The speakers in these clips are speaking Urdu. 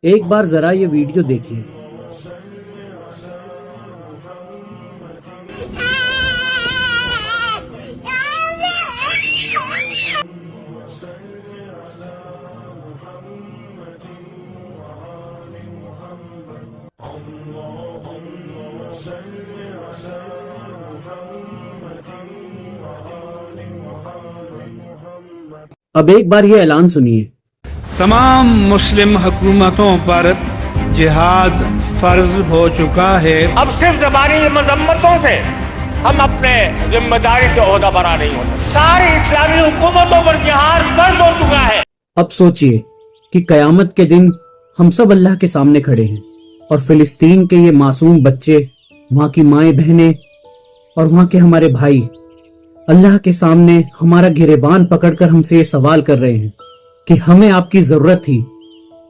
ایک بار ذرا یہ ویڈیو دیکھیے۔ اب ایک بار یہ اعلان سنیے۔ تمام مسلم حکومتوں پر جہاد فرض ہو چکا ہے۔ اب صرف زبانی مذمتوں سے ہم اپنے ذمہ داری سے عہدہ برا نہیں ہوتے۔ ساری اسلامی حکومتوں پر جہاد فرض ہو چکا ہے۔ اب سوچئے کہ قیامت کے دن ہم سب اللہ کے سامنے کھڑے ہیں، اور فلسطین کے یہ معصوم بچے، وہاں کی مائیں بہنیں اور وہاں کے ہمارے بھائی اللہ کے سامنے ہمارا گریبان پکڑ کر ہم سے یہ سوال کر رہے ہیں کہ ہمیں آپ کی ضرورت تھی،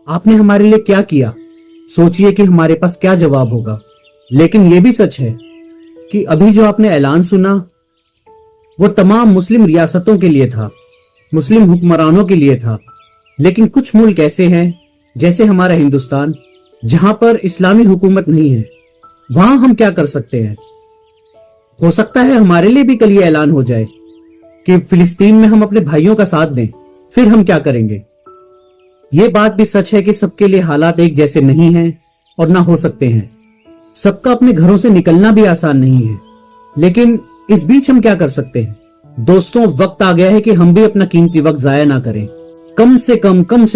آپ نے ہمارے لیے کیا کیا؟ سوچئے کہ ہمارے پاس کیا جواب ہوگا۔ لیکن یہ بھی سچ ہے کہ ابھی جو آپ نے اعلان سنا وہ تمام مسلم ریاستوں کے لیے تھا، مسلم حکمرانوں کے لیے تھا، لیکن کچھ ملک ایسے ہیں جیسے ہمارا ہندوستان جہاں پر اسلامی حکومت نہیں ہے، وہاں ہم کیا کر سکتے ہیں؟ ہو سکتا ہے ہمارے لیے بھی کل یہ اعلان ہو جائے کہ فلسطین میں ہم اپنے بھائیوں کا ساتھ دیں، پھر ہم کیا کریں گے؟ یہ بات بھی سچ ہے کہ سب کے لیے حالات ایک جیسے نہیں ہیں اور نہ ہو سکتے ہیں، سب کا اپنے گھروں سے نکلنا بھی آسان نہیں ہے، لیکن اس بیچ ہم کیا کر سکتے ہیں؟ دوستوں، وقت آ گیا ہے کہ ہم بھی اپنا قیمتی وقت ضائع نہ کریں، کم سے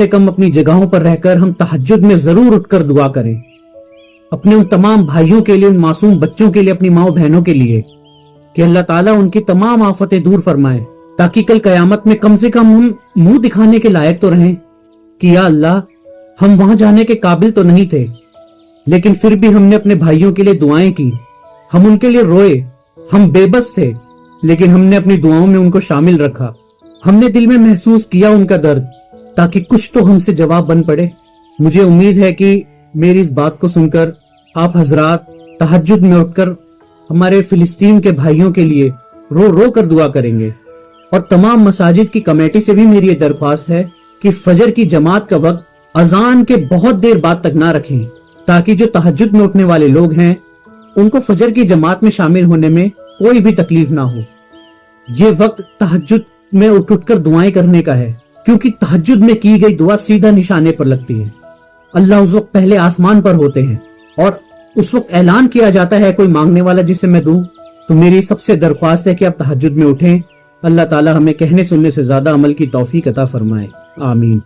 کم اپنی جگہوں پر رہ کر ہم تہجد میں ضرور اٹھ کر دعا کریں، اپنے ان تمام بھائیوں کے لیے، ان معصوم بچوں کے لیے، اپنی ماں بہنوں کے لیے، کہ اللہ تعالیٰ ان کی تمام آفتیں دور فرمائے، تاکہ کل قیامت میں کم سے کم ہم منہ دکھانے کے لائق تو رہیں کہ یا اللہ ہم وہاں جانے کے قابل تو نہیں تھے، لیکن پھر بھی ہم نے اپنے بھائیوں کے لیے دعائیں کی، ہم ان کے لیے روئے، ہم بے بس تھے، لیکن ہم نے اپنی دعاؤں میں ان کو شامل رکھا، ہم نے دل میں محسوس کیا ان کا درد، تاکہ کچھ تو ہم سے جواب بن پڑے۔ مجھے امید ہے کہ میری اس بات کو سن کر آپ حضرات تہجد میں اٹھ کر ہمارے فلسطین کے بھائیوں کے لیے رو رو کر دعا کریں گے، اور تمام مساجد کی کمیٹی سے بھی میری یہ درخواست ہے کہ فجر کی جماعت کا وقت اذان کے بہت دیر بعد تک نہ رکھیں، تاکہ جو تہجد میں اٹھنے والے لوگ ہیں ان کو فجر کی جماعت میں شامل ہونے میں کوئی بھی تکلیف نہ ہو۔ یہ وقت تہجد میں اٹھ کر دعائیں کرنے کا ہے، کیونکہ تہجد میں کی گئی دعا سیدھا نشانے پر لگتی ہے۔ اللہ اس وقت پہلے آسمان پر ہوتے ہیں، اور اس وقت اعلان کیا جاتا ہے کوئی مانگنے والا جسے میں دوں۔ تو میری سب سے درخواست ہے کہ آپ تہجد میں اٹھیں، اللہ تعالی ہمیں کہنے سننے سے زیادہ عمل کی توفیق عطا فرمائے، آمین۔